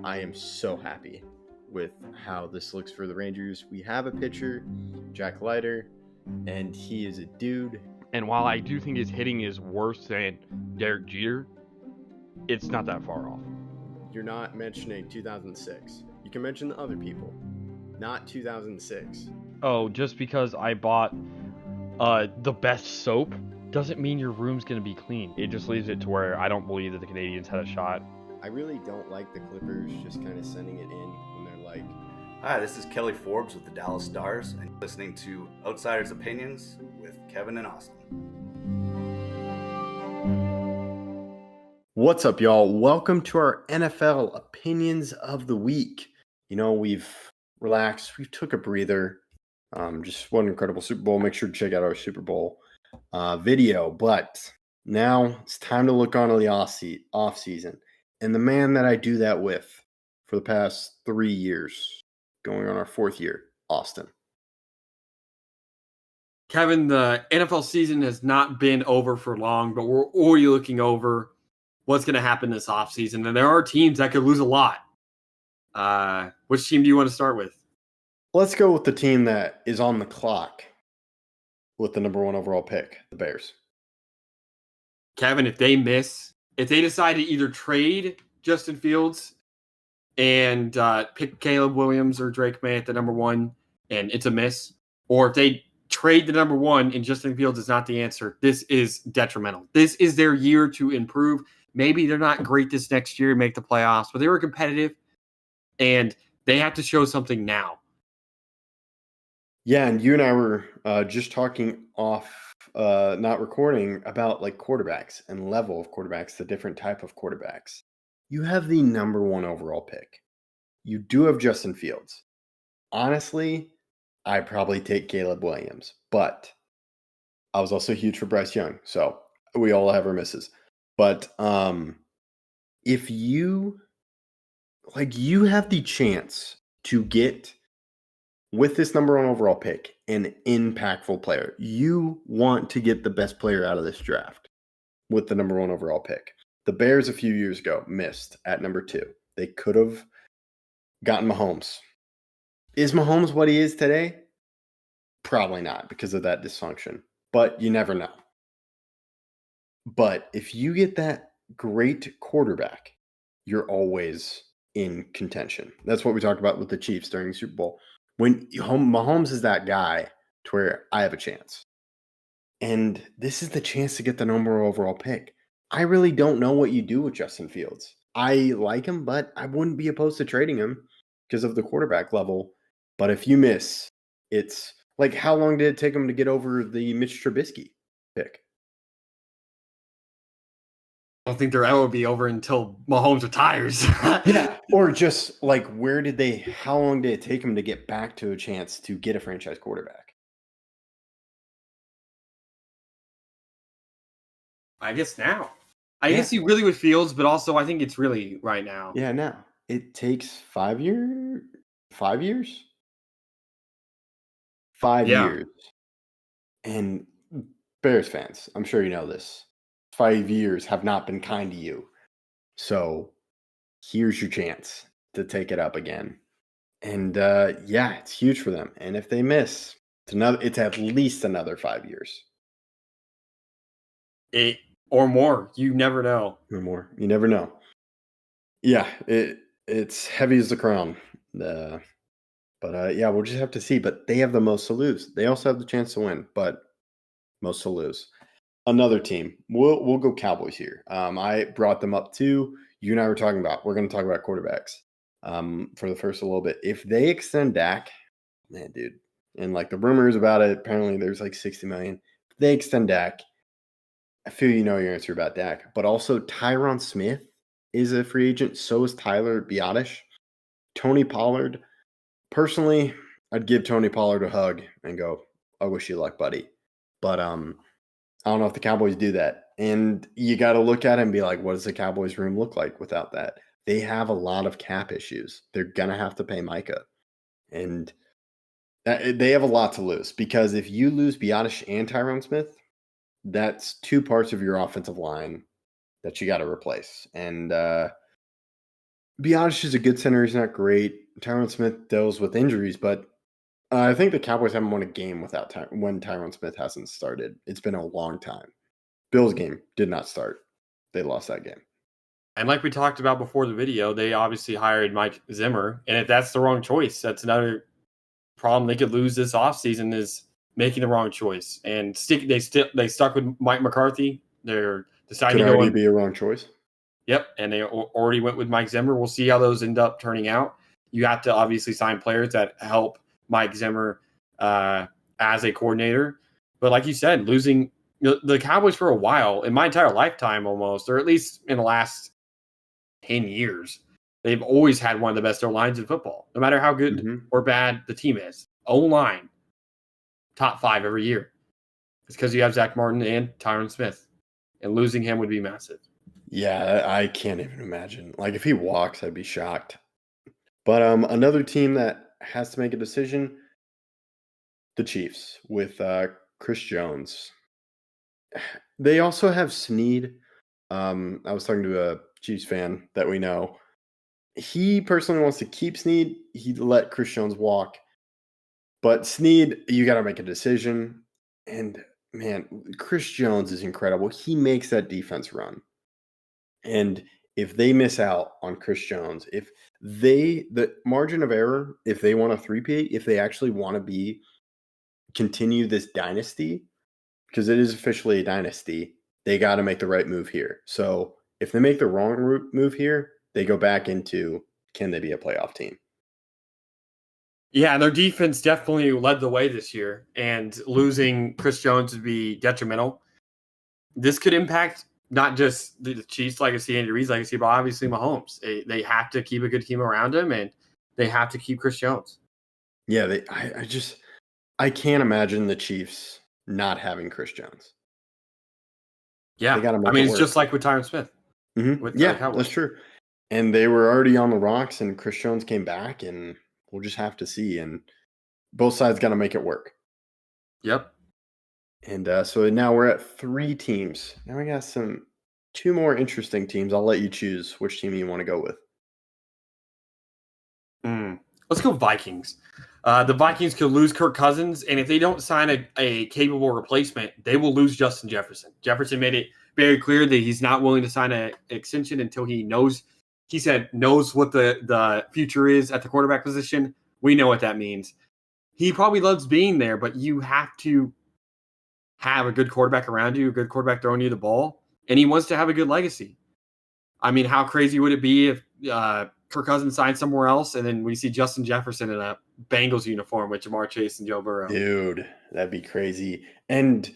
I am so happy with how this looks for the Rangers. We have a pitcher, Jack Leiter, and he is a dude. And while I do think his hitting is worse than Derek Jeter, it's not that far off. You're not mentioning 2006. You can mention the other people, not 2006. Oh, just because I bought the best soap doesn't mean your room's going to be clean. It just leaves it to where I don't believe that the Canadians had a shot. I really don't like the Clippers just kind of sending it in when they're like... Hi, this is Kelly Forbes with the Dallas Stars, and you're listening to Outsiders Opinions with Kevin and Austin. What's up, y'all? Welcome to our NFL Opinions of the Week. You know, we've relaxed. We took a breather. Just one incredible Super Bowl. Make sure to check out our Super Bowl video. But now it's time to look on to the off season. And the man that I do that with for the past 3 years, going on our 4th year, Austin. Kevin, the NFL season has not been over for long, but we're already looking over what's going to happen this offseason. And there are teams that could lose a lot. Which team do you want to start with? Let's go with the team that is on the clock with the number 1 overall pick, the Bears. Kevin, if they decide to either trade Justin Fields and pick Caleb Williams or Drake May at the number 1, and it's a miss, or if they trade the number 1 and Justin Fields is not the answer, this is detrimental. This is their year to improve. Maybe they're not great this next year and make the playoffs, but they were competitive, and they have to show something now. Yeah, and you and I were just talking off, not recording, about like quarterbacks and level of quarterbacks, the different type of quarterbacks. You have the number 1 overall pick. You do have Justin Fields. Honestly, I probably take Caleb Williams, but I was also huge for Bryce Young, so we all have our misses. But if you have the chance to get, with this number 1 overall pick, an impactful player. You want to get the best player out of this draft with the number 1 overall pick. The Bears a few years ago missed at number 2. They could have gotten Mahomes. Is Mahomes what he is today? Probably not, because of that dysfunction. But you never know. But if you get that great quarterback, you're always in contention. That's what we talked about with the Chiefs during the Super Bowl. When Mahomes is that guy to where I have a chance. And this is the chance to get the number 1 overall pick. I really don't know what you do with Justin Fields. I like him, but I wouldn't be opposed to trading him because of the quarterback level. But if you miss, it's like, how long did it take him to get over the Mitch Trubisky pick? I don't think they're ever be over until Mahomes retires. Yeah, or just like, how long did it take him to get back to a chance to get a franchise quarterback? I guess now. I guess you really with Fields, but also I think it's really right now. Yeah, now. It takes 5 years? 5 years? 5 years. And Bears fans, I'm sure you know this. 5 years have not been kind to you. So here's your chance to take it up again. And it's huge for them. And if they miss, it's at least another 5 years. Or more. You never know. Or more. You never know. Yeah, it's heavy as the crown. But we'll just have to see. But they have the most to lose. They also have the chance to win, but most to lose. Another team. We'll go Cowboys here. I brought them up too. You and I were talking about. We're going to talk about quarterbacks for the first a little bit. If they extend Dak, man, dude, and like the rumors about it, apparently there's like 60 million. If they extend Dak, I feel you know your answer about Dak. But also Tyron Smith is a free agent. So is Tyler Biadasz. Tony Pollard. Personally, I'd give Tony Pollard a hug and go, I wish you luck, buddy. But I don't know if the Cowboys do that. And you got to look at it and be like, what does the Cowboys room look like without that? They have a lot of cap issues. They're going to have to pay Micah. And they have a lot to lose, because if you lose Biadasz and Tyron Smith, that's 2 parts of your offensive line that you got to replace. And be honest, he's a good center. He's not great. Tyron Smith deals with injuries, but I think the Cowboys haven't won a game without when Tyron Smith hasn't started. It's been a long time. Bills game did not start. They lost that game. And like we talked about before the video, they obviously hired Mike Zimmer. And if that's the wrong choice, that's another problem they could lose this offseason is making the wrong choice. And they stuck with Mike McCarthy. They're deciding Could to go already be a wrong choice. Yep, and they already went with Mike Zimmer. We'll see how those end up turning out. You have to obviously sign players that help Mike Zimmer as a coordinator. But like you said, losing the Cowboys for a while, in my entire lifetime almost, or at least in the last 10 years, they've always had one of the best O-lines in football, no matter how good or bad the team is. O-line, top 5 every year. It's because you have Zach Martin and Tyron Smith, and losing him would be massive. Yeah, I can't even imagine. Like, if he walks, I'd be shocked. But another team that has to make a decision, the Chiefs, with Chris Jones. They also have Snead. I was talking to a Chiefs fan that we know. He personally wants to keep Snead. He'd let Chris Jones walk. But Snead, you got to make a decision. And, man, Chris Jones is incredible. He makes that defense run. And if they miss out on Chris Jones, the margin of error, if they want a three-peat, if they actually want to continue this dynasty, because it is officially a dynasty, they got to make the right move here. So if they make the wrong move here, they go back into, can they be a playoff team? Yeah, their defense definitely led the way this year, and losing Chris Jones would be detrimental. This could impact not just the Chiefs' legacy, Andy Reid's legacy, but obviously Mahomes. They have to keep a good team around him, and they have to keep Chris Jones. Yeah, I can't imagine the Chiefs not having Chris Jones. Yeah, they gotta make I mean, it it's work. just like with Tyron Smith. Yeah, that's true. And they were already on the rocks, and Chris Jones came back, and we'll just have to see. And both sides got to make it work. Yep. And so now we're at 3 teams. Now we got 2 more interesting teams. I'll let you choose which team you want to go with. Let's go Vikings. The Vikings could lose Kirk Cousins, and if they don't sign a capable replacement, they will lose Justin Jefferson. Jefferson made it very clear that he's not willing to sign an extension until he knows what the future is at the quarterback position. We know what that means. He probably loves being there, but you have to have a good quarterback around you, a good quarterback throwing you the ball, and he wants to have a good legacy. I mean, how crazy would it be if Kirk Cousins signed somewhere else, and then we see Justin Jefferson in a Bengals uniform with Jamar Chase and Joe Burrow? Dude, that'd be crazy. And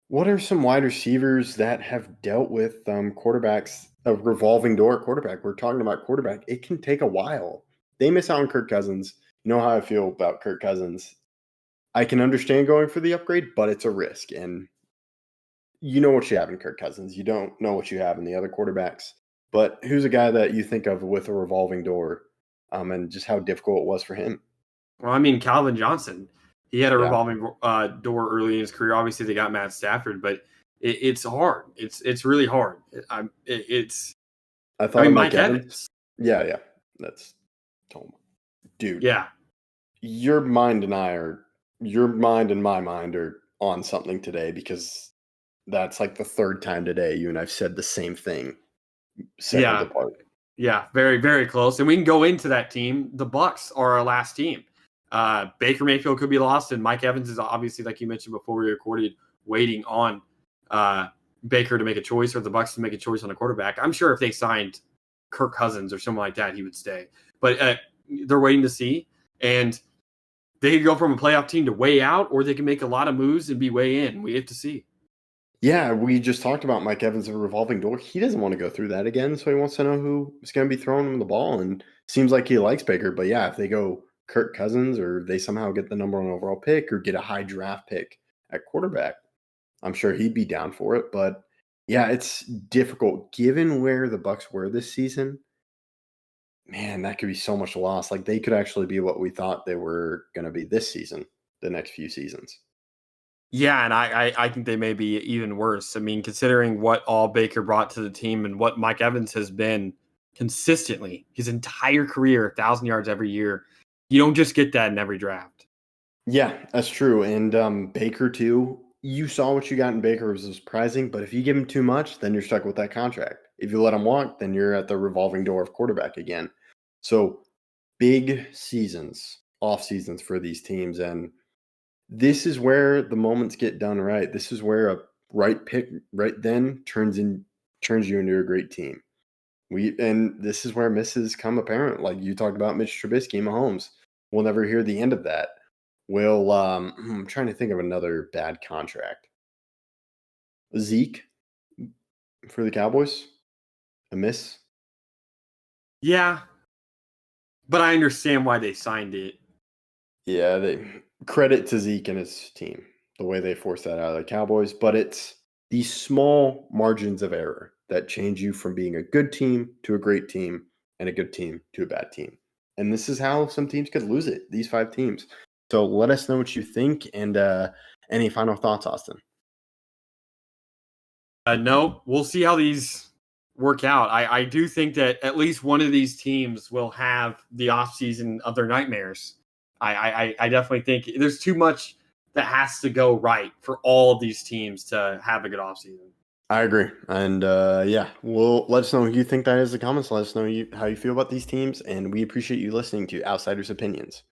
what are some wide receivers that have dealt with quarterbacks, a revolving door quarterback? We're talking about quarterback. It can take a while. They miss out on Kirk Cousins. You know how I feel about Kirk Cousins. I can understand going for the upgrade, but it's a risk. And you know what you have in Kirk Cousins. You don't know what you have in the other quarterbacks. But who's a guy that you think of with a revolving door and just how difficult it was for him? Well, I mean, Calvin Johnson. He had a revolving door early in his career. Obviously, they got Matt Stafford, but it's hard. It's really hard. I thought Mike Evans. Yeah. That's dude. Yeah. Your mind and my mind are on something today, because that's like the 3rd time today you and I've said the same thing. Seconds apart. Yeah, very, very close. And we can go into that team. The Bucs are our last team. Baker Mayfield could be lost, and Mike Evans is obviously, like you mentioned before we recorded, waiting on Baker to make a choice, or the Bucs to make a choice on a quarterback. I'm sure if they signed Kirk Cousins or someone like that, he would stay. But they're waiting to see. And they could go from a playoff team to way out, or they can make a lot of moves and be way in. We have to see. Yeah, we just talked about Mike Evans' revolving door. He doesn't want to go through that again, so he wants to know who is going to be throwing him the ball, and seems like he likes Baker. But yeah, if they go Kirk Cousins, or they somehow get the number 1 overall pick, or get a high draft pick at quarterback, I'm sure he'd be down for it. But yeah, it's difficult given where the Bucs were this season. Man, that could be so much loss. Like, they could actually be what we thought they were going to be this season, the next few seasons. Yeah, and I think they may be even worse. I mean, considering what all Baker brought to the team and what Mike Evans has been consistently his entire career, 1,000 yards every year. You don't just get that in every draft. Yeah, that's true. And Baker too. You saw what you got in Baker was surprising, but if you give him too much, then you're stuck with that contract. If you let him walk, then you're at the revolving door of quarterback again. So big seasons, off seasons for these teams, and this is where the moments get done right. This is where a right pick right then turns you into a great team. And this is where misses come apparent. Like you talked about Mitch Trubisky, Mahomes. We'll never hear the end of that. I'm trying to think of another bad contract. Zeke for the Cowboys? A miss? Yeah, but I understand why they signed it. Yeah, they credit to Zeke and his team, the way they forced that out of the Cowboys. But it's these small margins of error that change you from being a good team to a great team and a good team to a bad team. And this is how some teams could lose it, these 5 teams. So let us know what you think and any final thoughts, Austin. No, we'll see how these work out. I do think that at least one of these teams will have the offseason of their nightmares. I definitely think there's too much that has to go right for all of these teams to have a good offseason. I agree. And well, let us know who you think that is in the comments. Let us know how you feel about these teams. And we appreciate you listening to Outsiders Opinions.